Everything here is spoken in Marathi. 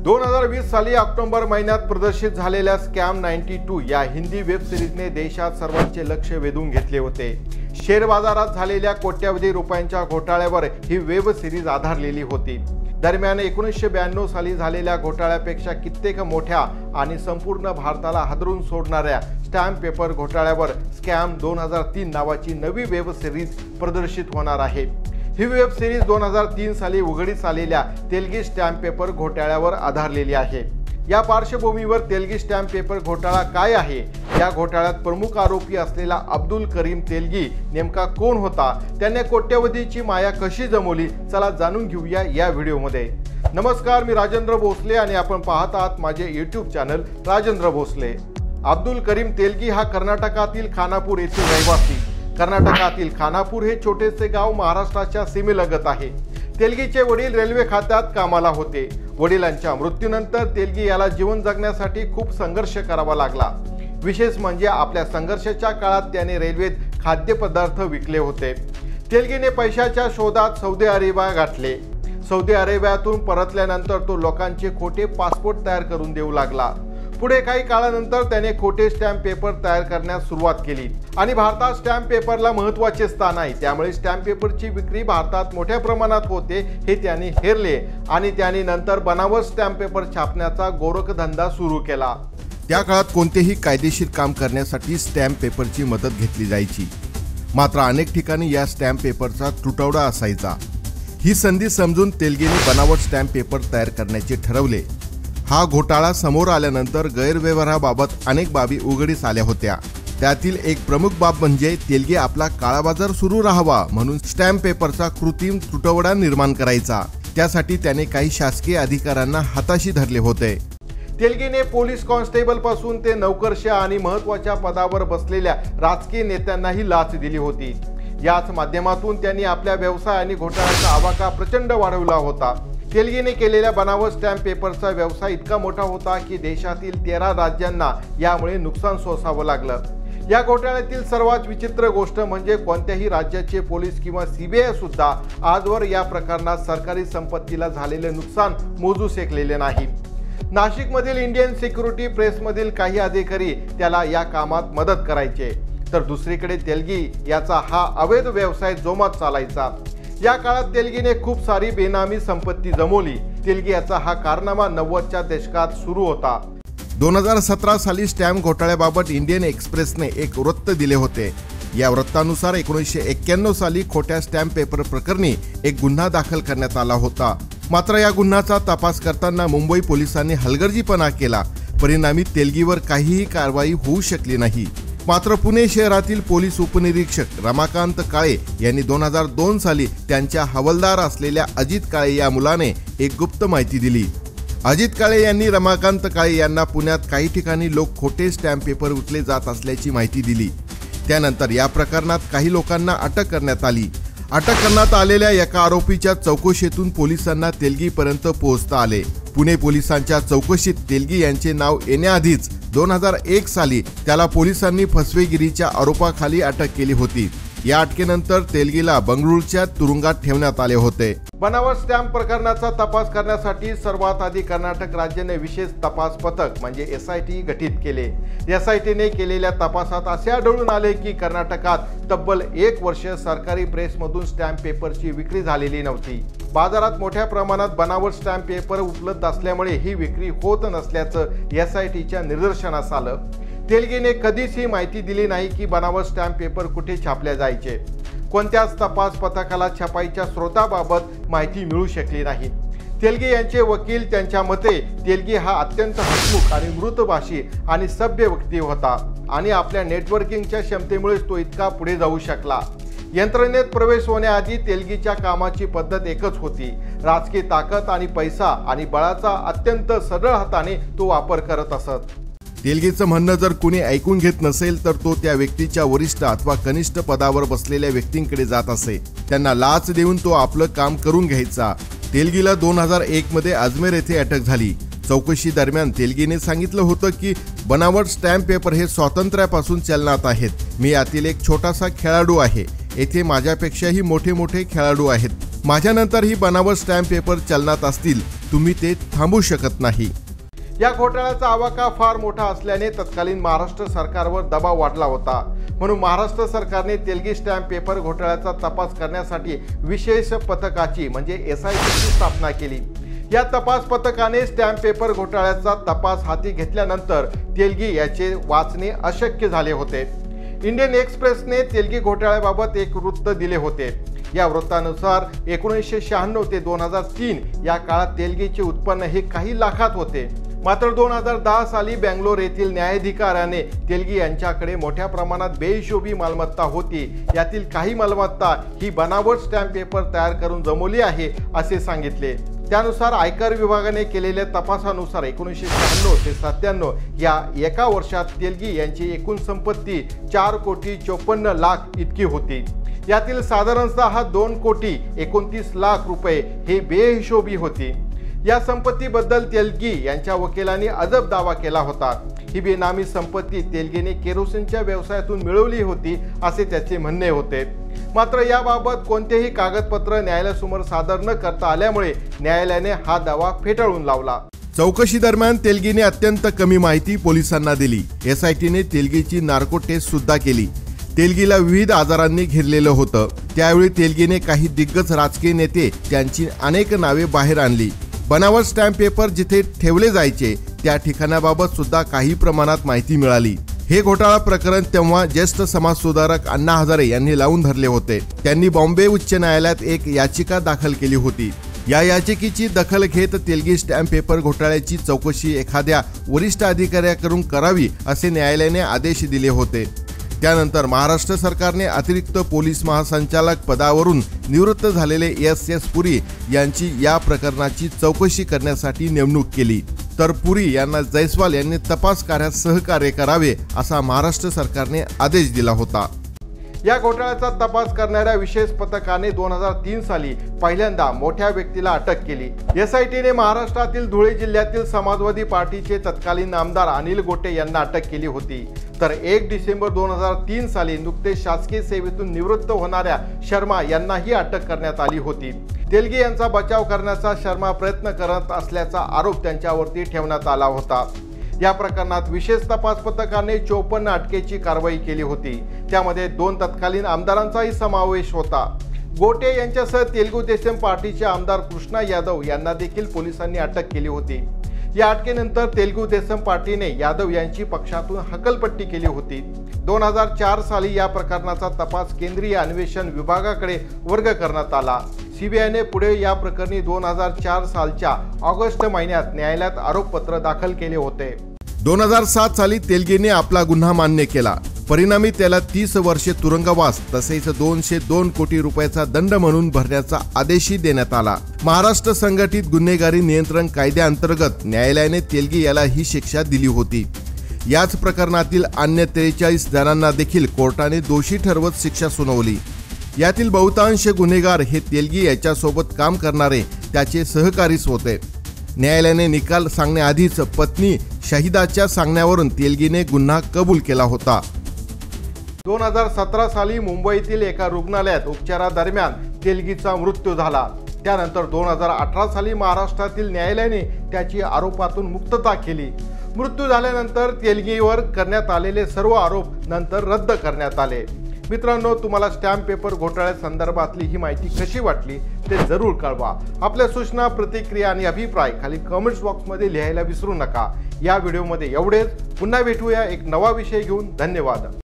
2020 साली ऑक्टोबर महिन्यात प्रदर्शित झालेल्या स्कॅम 92 या हिंदी वेब सिरीजने देशात सर्वांचे लक्ष वेधून घेतले होते। शेअर बाजारात झालेल्या कोट्यवधी रुपयांच्या घोटाळ्यावर ही वेब सिरीज आधारलेली होती। दरम्यान 1992 साली झालेल्या घोटाळ्यापेक्षा कित्येक मोठ्या आणि संपूर्ण भारताला हादरून सोडणाऱ्या स्टॅम्प पेपर घोटाळ्यावर स्कॅम 2003 नावाची नवी वेब सिरीज प्रदर्शित होणार आहे। ही वेब सिरीज 2003 साली उघडीस आलेल्या तेलगी स्टॅम्प पेपर घोटाळ्यावर आधारलेली आहे। या पार्श्वभूमीवर तेलगी स्टॅम्प पेपर घोटाळा काय आहे, या घोटाळ्यात प्रमुख आरोपी असलेला अब्दुल करीम तेलगी नेमका कोण होता, त्याने कोट्यवधीची माया कशी जमवली, चला जाणून घेऊया या व्हिडिओमध्ये। नमस्कार, मी राजेंद्र भोसले आणि आपण पाहत आहात माझे यूट्यूब चॅनल राजेंद्र भोसले। अब्दुल करीम तेलगी हा कर्नाटकातील खानापूर येथील रहिवासी। कर्नाटकातील खानापूर हे छोटेसे गाव महाराष्ट्राच्या सीमेलगत आहे। तेलगीचे वडील रेल्वे खात्यात कामाला होते। वडिलांच्या मृत्यूनंतर तेलगी याला जीवन जगण्यासाठी खूप संघर्ष करावा लागला। विशेष म्हणजे आपल्या संघर्षाच्या काळात त्याने रेल्वेत खाद्यपदार्थ विकले होते। तेलगीने पैशाच्या शोधात सौदी अरेबिया गाठले। सौदी अरेबियातून परतल्यानंतर तो लोकांचे खोटे पासपोर्ट तयार करून देऊ लागला। पुढे काही काळानंतर त्याने खोटे स्टॅम्प पेपर तयार करण्यास सुरुवात केली आणि भारतात स्टॅम्प पेपरला महत्त्वाचे स्थान आहे, त्यामुळे स्टॅम्प पेपरची विक्री भारतात मोठ्या प्रमाणात होते हे त्याने हेरले आणि त्याने नंतर बनावट स्टॅम्प पेपर छापण्याचा गोरखधंदा सुरू केला। त्या काळात कोणतेही कायदेशीर काम करण्यासाठी स्टॅम्प पेपरची मदत घेतली जायची, मात्र अनेक ठिकाणी या स्टॅम्प पेपरचा तुटवडा असायचा। ही संधी समजून तेलगीने बनावट स्टॅम्प पेपर तयार करण्याचे ठरवले। हा घोटाळा समोर आल्यानंतर गैरव्यवहाराबाबत अनेक बाबी उघडीस आल्या होत्या। त्यातील एक प्रमुख बाब म्हणजे तेलगी आपला काळा बाजार सुरू राहावा म्हणून स्टॅम्प पेपरचा कृत्रिम तुटवडा निर्माण करायचा। त्यासाठी त्याने काही शासकीय अधिकाऱ्यांना हाताशी धरले होते। तेलगीने पोलीस कॉन्स्टेबल पासून ते नौकरशाह आणि महत्त्वाच्या पदावर बसलेल्या राजकीय नेत्यांनाही लाच दिली होती। याच माध्यमातून त्यांनी आपल्या व्यवसाय आणि घोटाळ्याचा आवाका प्रचंड वाढवला होता। तेलगीने केलेल्या बनावट स्टॅम्प पेपरचा व्यवसाय इतका मोठा होता की देशातील 13 राज्यांना यामुळे नुकसान सोसावं लागलं। या घोटाळ्यातील सर्वात विचित्र गोष्ट म्हणजे कोणत्याही राज्याचे पोलीस किंवा सीबीआय सुद्धा आजवर या प्रकरणात सरकारी संपत्तीला झालेले नुकसान मोजू शकलेले नाही। नाशिकमधील इंडियन सिक्युरिटी प्रेसमधील काही अधिकारी त्याला या कामात मदत करायचे, तर दुसरीकडे तेलगी याचा हा अवैध व्यवसाय जोमात चालायचा। या काळात तेलगीने खूप सारी बेनामी संपत्ती जमवली। तेलगी याचा हा कारनामा 90च्या दशकात सुरू होता। 2017 साली स्टॅम्प घोटाळ्याबाबत इंडियन एक्सप्रेसने एक वृत्त दिले होते। या वृत्तानुसार 1991 साली खोट्या स्टॅम्प पेपर प्रकरणी एक गुन्हा दाखल करण्यात आला होता, मात्र या गुन्ह्याचा तपास करताना मुंबई पोलिसांनी हलगर्जीपणा केला। परिणामी तेलगीवर काहीही कारवाई होऊ शकली नाही। मात्र पुणे शहरातील पोलीस उपनिरीक्षक रमाकांत काळे यांनी 2002 साली त्यांच्या हवालदार असलेल्या अजित काळे या मुलाने एक गुप्त माहिती दिली। अजित काळे यांनी रमाकांत काळे यांना पुण्यात काही ठिकाणी लोक खोटे स्टॅम्प पेपर विकले जात असल्याची माहिती दिली। त्यानंतर या प्रकरणात काही लोकांना अटक करण्यात आली। अटक करण्यात आलेल्या एका आरोपीच्या चौकशीतून पोलिसांना तेलगीपर्यंत पोहोचता आले। पुणे पोलिसांच्या चौकशीत तेलगी यांचे नाव येण्याआधीच 2001 साली त्याला पोलिसांनी फसवेगिरीच्या आरोपाखाली अटक केली होती। या अटकेनंतर तेलगीला बंगळुरूच्या तुरुंगात ठेवण्यात आले होते। बनावट स्टॅम्प प्रकरणाचा तपास करण्यासाठी सर्वात आधी कर्नाटक राज्याने विशेष तपास पथक म्हणजे SIT गठीत केले। SITने केलेल्या तपासात असे आढळून आले की कर्नाटकात तब्बल 1 वर्ष सरकारी प्रेसमधून स्टॅम्प पेपरची विक्री झालेली नव्हती। बाजारात मोठ्या प्रमाणात बनावट स्टॅम्प पेपर उपलब्ध असल्यामुळे ही विक्री होत नसल्याचं SITच्या निदर्शनास आलं। तेलगीने कधीच ही माहिती दिली नाही की बनावट स्टॅम्प पेपर कुठे छापले जायचे। कोणत्याच तपास पथकाला छपाईच्या स्रोताबाबत माहिती मिळू शकली नाही। तेलगी यांचे वकील त्यांच्या मते तेलगी हा अत्यंत हसमुख आणि मृतभाषी आणि सभ्य व्यक्ती होता आणि आपल्या नेटवर्किंगच्या क्षमतेमुळेच तो इतका पुढे जाऊ शकला। यंत्रणेत प्रवेश होण्याआधी तेलगीच्या कामाची पद्धत एकच होती, राजकीय ताकद आणि पैसा आणि बळाचा अत्यंत सरळ हाताने तो वापर करत असत। तेलगीचं म्हणणं जर कुणी ऐकून घेत नसेल तर तो त्या व्यक्तीच्या वरिष्ठ अथवा कनिष्ठ पदावर बसलेल्या व्यक्तींकडे जात असे। त्यांना लाच देऊन तो आपलं काम करून घ्यायचा। तेलगीला 2001 मध्ये अजमेर येथे अटक झाली। चौकशी दरम्यान तेलगीने सांगितलं होतं की बनावट स्टॅम्प पेपर हे स्वातंत्र्यापासून चलनात आहेत। मी यातील एक छोटासा खेळाडू आहे। येथे माझ्यापेक्षाही मोठे खेळाडू आहेत। माझ्यानंतर ही बनावट स्टॅम्प पेपर चलनात असतील, तुम्ही ते थांबवू शकत नाही. या घोटाळ्याचा आवाका फार मोठा असल्याने तत्कालीन महाराष्ट्र सरकारवर दबाव वाढला होता. म्हणून महाराष्ट्र सरकारने तेलगी स्टॅम्प पेपर घोटाळ्याचा तपास करण्यासाठी विशेष पथकाची म्हणजे SITची स्थापना केली. या तपास पथकाने स्टॅम्प पेपर घोटाळ्याचा तपास हाती घेतल्यानंतर तेलगी याचे वाचणे अशक्य झाले होते. इंडियन एक्सप्रेसने तेलगी घोटाळ्याबाबत एक वृत्त दिले होते. या वृत्तानुसार 1996 ते 2003 या काळात तेलगीचे उत्पन्न हे काही लाखात होते. मात्र 2010 साली बेंगलोर येथील न्यायाधिकाऱ्याने तेलगी यांच्याकडे मोठ्या प्रमाणात बेहिशोबी मालमत्ता होती. यातील काही मालमत्ता ही बनावट स्टॅम्प पेपर तयार करून जमवली आहे असे सांगितले. त्यानुसार आयकर विभागाने केलेल्या तपासानुसार 1996 ते 97 या एका वर्षात तेलगी यांची एकूण संपत्ती 4,54,00,000 इतकी होती. यातील साधारणतः 2,29,00,000 रुपये हे बेहिशोबी होती. या संपत्तीबद्दल तेलगी यांच्या वकिलांनी अजब दावा केला होता. ही बेनामी संपत्ती तेलगीने केरोसिनच्या व्यवसायातून मिळवली होती असे त्याचे म्हणणे होते. मात्र याबाबत कोणतेही कागदपत्र न्यायालयासमोर सादर न करता आल्यामुळे न्यायालयाने हा दावा फेटाळून लावला. चौकशी दरम्यान तेलगीने अत्यंत कमी माहिती पोलिसांना दिली. SITने तेलगीची नार्को टेस्ट सुद्धा केली. तेलगीला विविध आजारांनी घेरलेलं होतं. त्यावेळी तेलगीने काही दिग्गज राजकीय नेते त्यांची अनेक नावे बाहेर आणली. बनावट स्टॅम्प पेपर जिथे ठेवले जायचे त्या ठिकाणाबाबत सुद्धा काही प्रमाणात माहिती मिळाली. हे घोटाळा प्रकरण तेव्हा ज्येष्ठ समाजसुधारक अण्णा हजारे यांनी लावून धरले होते. त्यांनी बॉम्बे उच्च न्यायालयात एक याचिका दाखल केली होती. या याचिकेची दखल घेत तेलगी स्टॅम्प पेपर घोटाळ्याची चौकशी एखाद्या वरिष्ठ अधिकाऱ्याकडून करावी असे न्यायालयाने आदेश दिले होते. त्यानंतर महाराष्ट्र सरकारने अतिरिक्त पोलीस महासंचालक पदावरून निवृत्त झालेले S पुरी यांची या प्रकरणाची चौकशी करण्यासाठी नेमणूक केली. तर पुरी यांना जयस्वाल यांनी तपास कार्यात सहकार्य करावे असा महाराष्ट्र सरकारने आदेश दिला होता. या घोटाळ्याचा तपास करणाऱ्या विशेष पथकाने 2003 साली पहिल्यांदा मोठ्या व्यक्तीला अटक केली. SITने महाराष्ट्रातील धुळे जिल्ह्यातील समाजवादी पार्टीचे तत्कालीन आमदार अनिल गोटे यांना अटक केली होती. तर 1 डिसेंबर 2003 साली नुकतेच शासकीय सेवेतून निवृत्त होणाऱ्या शर्मा यांनाही अटक करण्यात आली होती. तेलगी यांचा बचाव करण्याचा शर्मा प्रयत्न करत असल्याचा आरोप त्यांच्यावरती ठेवण्यात आला होता. या प्रकरणात विशेष तपास पथकाने 54 अटकेची कारवाई केली होती. त्यामध्ये 2 तत्कालीन आमदारांचाही समावेश होता. गोटे यांच्यासह तेलुगू देशम पार्टीचे आमदार कृष्णा यादव यांना देखील पोलिसांनी अटक केली होती. या अटकेनंतर तेलुगू देशम पार्टीने यादव यांची पक्षातून हकलपट्टी केली होती. 2004 साली या प्रकरणाचा तपास केंद्रीय अन्वेषण विभागाकडे वर्ग करण्यात आला. CBIने पुढे या प्रकरणी 2004 सालच्या ऑगस्ट महिन्यात न्यायालयात आरोपपत्र दाखल केले होते. 2007 साली तेलगीने आपला गुन्हा मान्य केला. परिणामी त्याला 30 वर्षे तुरुंगवास तसेच 202 कोटी रुपयाचा दंड म्हणून भरण्याचा आदेशही देण्यात आला. महाराष्ट्र संघटित गुन्हेगारी नियंत्रण कायद्याअंतर्गत न्यायालयाने तेलगी याला ही शिक्षा दिली होती. याच प्रकरणातील अन्य 43 जणांना देखील कोर्टाने दोषी ठरवत शिक्षा सुनावली. यातील बहुतांश गुन्हेगार हे तेलगी याच्यासोबत काम करणारे त्याचे सहकारीच होते. न्यायालयाने निकाल सांगण्याआधीच पत्नी शहिदाच्या सांगण्यावरून तेलगीने गुन्हा कबूल केला होता. 2017 साली मुंबईतील एका रुग्णालयात उपचारादरम्यान तेलगीचा मृत्यू झाला. त्यानंतर 2018 साली महाराष्ट्रातील न्यायालयाने त्याची आरोपातून मुक्तता केली. मृत्यू झाल्यानंतर तेलगीवर करण्यात आलेले सर्व आरोप नंतर रद्द करण्यात आले. मित्रांनो, तुम्हाला स्टॅम्प पेपर घोटाळ्या संदर्भातली ही माहिती कशी वाटली ते जरूर कळवा. आपल्या सूचना, प्रतिक्रिया आणि अभिप्राय खाली कमेंट्स बॉक्समध्ये लिहायला विसरू नका. या व्हिडिओमध्ये एवढेच. पुन्हा भेटूया एक नवा विषय घेऊन. धन्यवाद.